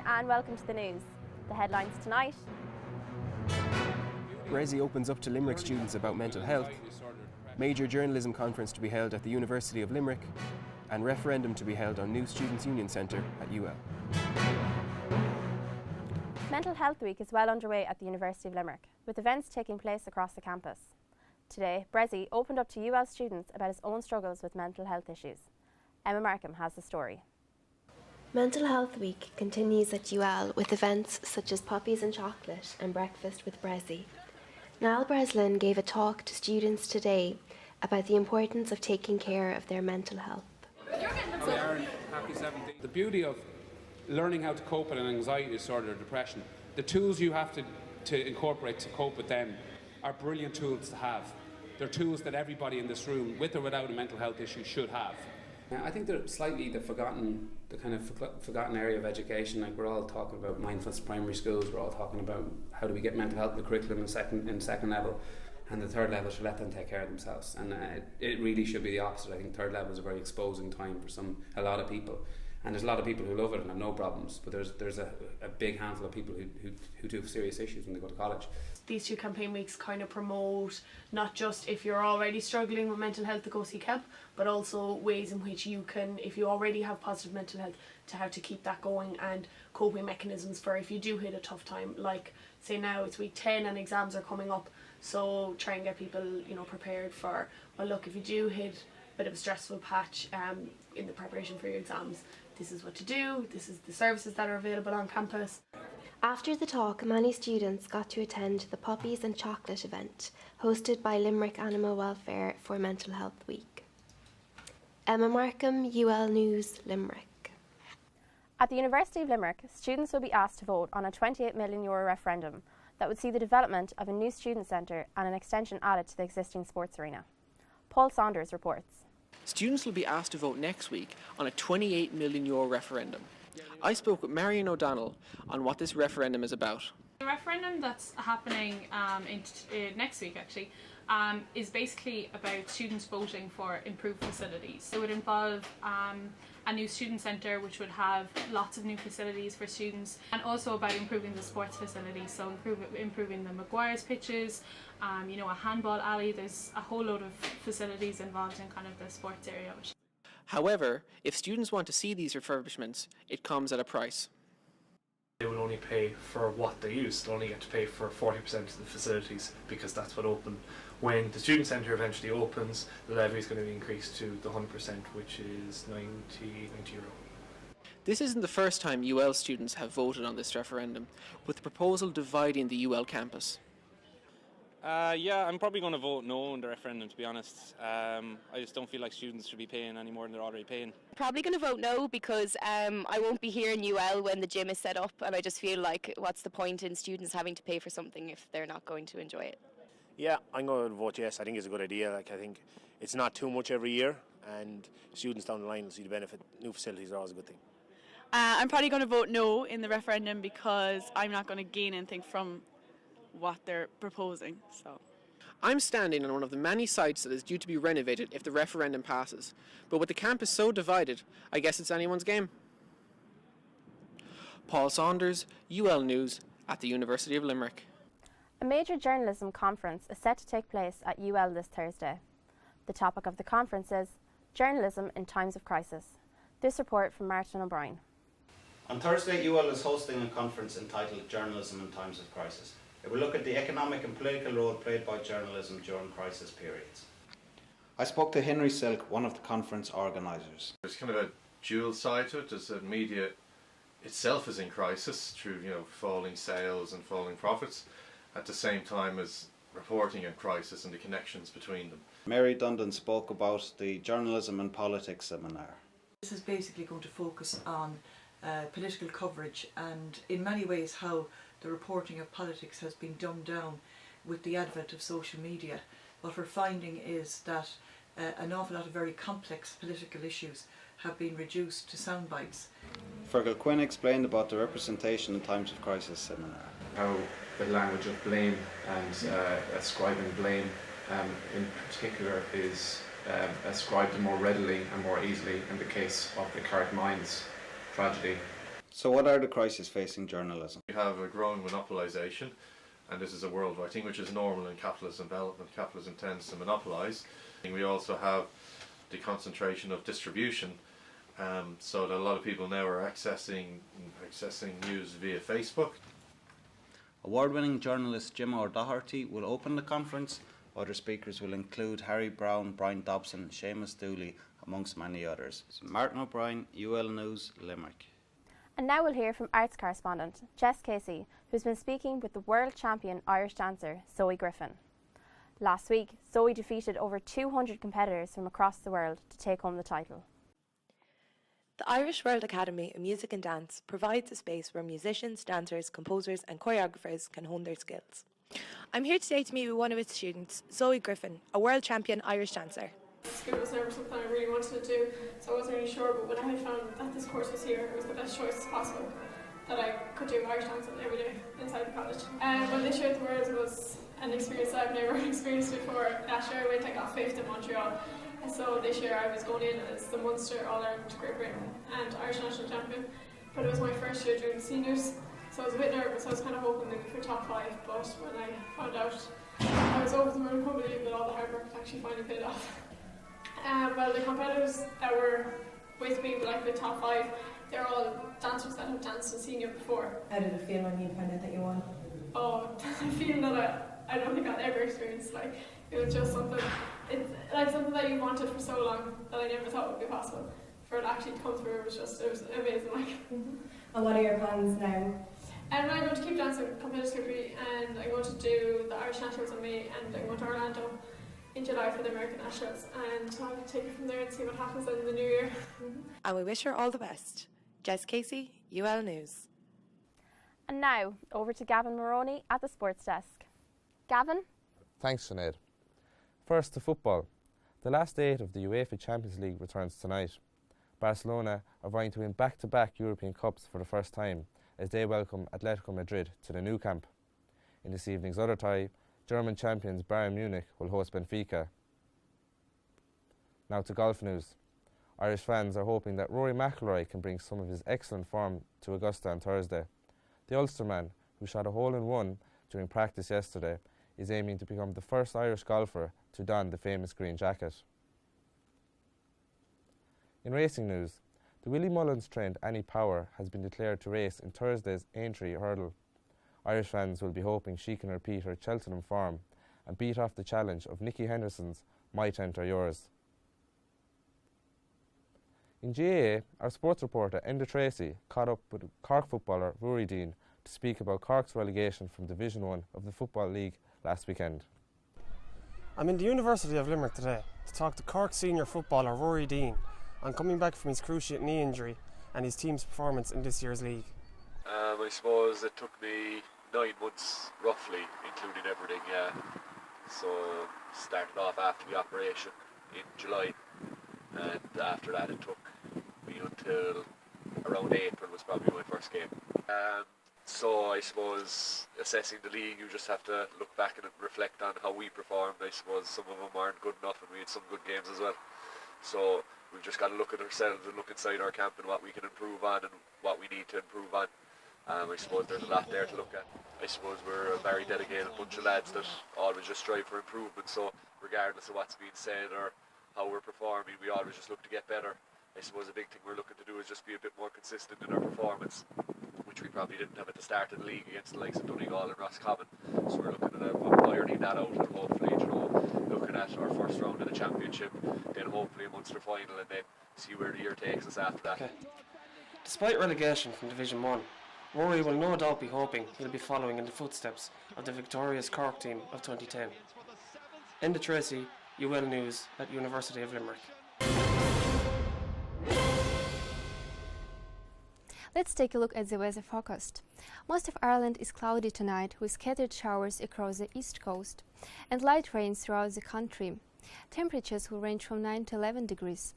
afternoon and welcome to the news. The headlines tonight. Resi opens up to Limerick students about mental health, major journalism conference to be held at the University of Limerick, and referendum to be held on new Students' Union Centre at UL. Mental Health Week is well underway at the University of Limerick, with events taking place across the campus. Today, Brezzy opened up to UL students about his own struggles with mental health issues. Emma Markham has the story. Mental Health Week continues at UL with events such as Puppies and Chocolate and Breakfast with Brezzy. Niall Breslin gave a talk to students today about the importance of taking care of their mental health. The beauty of learning how to cope with an anxiety disorder or depression, the tools you have to incorporate to cope with them are brilliant tools to have. They're tools that everybody in this room, with or without a mental health issue, should have. I think they're slightly the kind of forgotten area of education. Like, we're all talking about mindfulness in primary schools, we're all talking about how do we get mental health in the curriculum in second level, and the third level should let them take care of themselves. And it really should be the opposite. I think third level is a very exposing time for a lot of people. And there's a lot of people who love it and have no problems, but there's a big handful of people who do have serious issues when they go to college. These two campaign weeks kind of promote not just if you're already struggling with mental health to go seek help, but also ways in which you can, if you already have positive mental health, to how to keep that going and coping mechanisms for if you do hit a tough time. Like, say now it's week 10 and exams are coming up, so try and get people, prepared for, well look, if you do hit a bit of a stressful patch in the preparation for your exams, this is what to do, this is the services that are available on campus. After the talk, many students got to attend the Puppies and Chocolate event hosted by Limerick Animal Welfare for Mental Health Week. Emma Markham, UL News, Limerick. At the University of Limerick, students will be asked to vote on a €28 million referendum that would see the development of a new student centre and an extension added to the existing sports arena. Paul Saunders reports. Students will be asked to vote next week on a €28 million referendum. I spoke with Marion O'Donnell on what this referendum is about. The referendum that's happening next week actually is basically about students voting for improved facilities. It would involve a new student centre which would have lots of new facilities for students, and also about improving the sports facilities, so improving the Maguire's pitches, a handball alley. There's a whole load of facilities involved in kind of the sports area. However, if students want to see these refurbishments, it comes at a price. They will only pay for what they use. They'll only get to pay for 40% of the facilities because that's what opened. When the student centre eventually opens, the levy is going to be increased to the 100%, which is €90. This isn't the first time UL students have voted on this referendum, with the proposal dividing the UL campus. Yeah, I'm probably going to vote no on the referendum, to be honest. I just don't feel like students should be paying any more than they're already paying. Probably going to vote no because I won't be here in UL when the gym is set up, and I just feel like what's the point in students having to pay for something if they're not going to enjoy it? Yeah, I'm going to vote yes. I think it's a good idea. I think it's not too much every year, and students down the line will see the benefit. New facilities are always a good thing. I'm probably going to vote no in the referendum because I'm not going to gain anything from what they're proposing. So I'm standing on one of the many sites that is due to be renovated if the referendum passes, but with the campus so divided, I guess it's anyone's game. Paul Saunders, UL News at the University of Limerick. A major journalism conference is set to take place at UL this Thursday. The topic of the conference is Journalism in Times of Crisis. This report from Martin O'Brien. On Thursday, UL is hosting a conference entitled Journalism in Times of Crisis. It will look at the economic and political role played by journalism during crisis periods. I spoke to Henry Silk, one of the conference organisers. There's kind of a dual side to it. There's the media itself is in crisis through falling sales and falling profits, at the same time as reporting on crisis and the connections between them. Mary Dundon spoke about the Journalism and Politics seminar. This is basically going to focus on political coverage and in many ways how the reporting of politics has been dumbed down with the advent of social media. What we're finding is that an awful lot of very complex political issues have been reduced to sound bites. Fergal Quinn explained about the Representation in Times of Crisis seminar. How the language of blame and ascribing blame in particular is ascribed more readily and more easily in the case of the Carrick Mines tragedy. So what are the crises facing journalism? We have a growing monopolisation, and this is a worldwide thing which is normal in capitalist development. Capitalism tends to monopolise. We also have the concentration of distribution, so that a lot of people now are accessing news via Facebook. Award-winning journalist Jim O'Doherty will open the conference. Other speakers will include Harry Brown, Brian Dobson, Seamus Dooley, amongst many others. So Martin O'Brien, UL News, Limerick. And now we'll hear from arts correspondent Jess Casey, who's been speaking with the world champion Irish dancer Zoe Griffin. Last week, Zoe defeated over 200 competitors from across the world to take home the title. The Irish World Academy of Music and Dance provides a space where musicians, dancers, composers and choreographers can hone their skills. I'm here today to meet with one of its students, Zoe Griffin, a world champion Irish dancer. School was never something I really wanted to do, so I wasn't really sure, but when I had found that this course was here, it was the best choice possible that I could do Irish dance every day inside the college. Well, this year at the Worlds was an experience that I've never experienced before. Last year I got 5th in Montreal, so this year I was going in as the Munster, All-Ireland, Great Britain and Irish national champion, but it was my first year doing seniors, so I was a bit nervous. I was kind of hoping maybe for top 5, but when I found out I was over the moon, I couldn't believe that all the hard work had actually finally paid off. Well, the competitors that were with me, like the top 5, they're all dancers that have danced in senior before. How did it feel when you found out that you won? Oh, I feel that I don't think I'd ever experienced. Like, it was just something that you wanted for so long that I never thought would be possible. For it actually to come through, it was amazing. Like. And what are your plans now? I'm going to keep dancing competitively, and I'm going to do the Irish Nationals in May, and I'm going to Orlando in July for the American Nationals, and I'll take it from there and see what happens in the new year. And we wish her all the best. Jess Casey, UL News. And now, over to Gavin Moroney at the sports desk. Gavin? Thanks, Sinead. First to football. The last 8 of the UEFA Champions League returns tonight. Barcelona are vying to win back-to-back European Cups for the first time as they welcome Atletico Madrid to the Nou Camp. In this evening's other tie, German champions Bayern Munich will host Benfica. Now to golf news. Irish fans are hoping that Rory McIlroy can bring some of his excellent form to Augusta on Thursday. The Ulsterman, who shot a hole-in-one during practice yesterday, is aiming to become the first Irish golfer to don the famous green jacket. In racing news, the Willie Mullins-trained Annie Power has been declared to race in Thursday's Aintree hurdle. Irish fans will be hoping she can repeat her Cheltenham form and beat off the challenge of Nicky Henderson's Might Enter Yours. In GAA, our sports reporter Enda Tracy caught up with Cork footballer Rory Dean to speak about Cork's relegation from Division 1 of the Football League last weekend. I'm in the University of Limerick today to talk to Cork senior footballer Rory Dean on coming back from his cruciate knee injury and his team's performance in this year's league. I suppose it took me 9 months roughly, including everything, yeah. So started off after the operation in July, and after that it took me until around April was probably my first game. So I suppose assessing the league, you just have to look back and reflect on how we performed. I suppose some of them aren't good enough, and we had some good games as well. So we've just got to look at ourselves and look inside our camp and what we can improve on and what we need to improve on. I suppose there's a lot there to look at. I suppose we're a very dedicated bunch of lads that always just strive for improvement, so regardless of what's being said or how we're performing, we always just look to get better. I suppose a big thing we're looking to do is just be a bit more consistent in our performance, which we probably didn't have at the start of the league against the likes of Donegal and Roscommon. So we're looking at ironing that out, and hopefully, looking at our first round of the championship, then hopefully a Munster final, and then see where the year takes us after that. Okay. Despite relegation from Division 1, Rory will no doubt be hoping he'll be following in the footsteps of the victorious Cork team of 2010. Enda Tracy, UL News at University of Limerick. Let's take a look at the weather forecast. Most of Ireland is cloudy tonight with scattered showers across the east coast and light rain throughout the country. Temperatures will range from 9 to 11 degrees.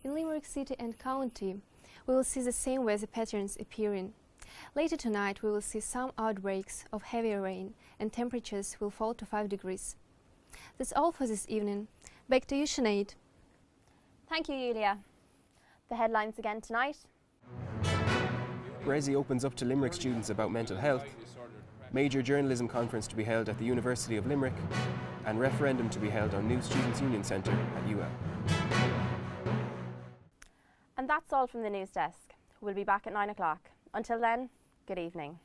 In Limerick City and County, we will see the same weather patterns appearing. Later tonight, we will see some outbreaks of heavy rain and temperatures will fall to 5 degrees. That's all for this evening. Back to you, Sinead. Thank you, Yulia. The headlines again tonight. Brezzy opens up to Limerick students about mental health, major journalism conference to be held at the University of Limerick, and referendum to be held on new Students' Union Centre at UL. And that's all from the news desk. We'll be back at 9 o'clock. Until then, good evening.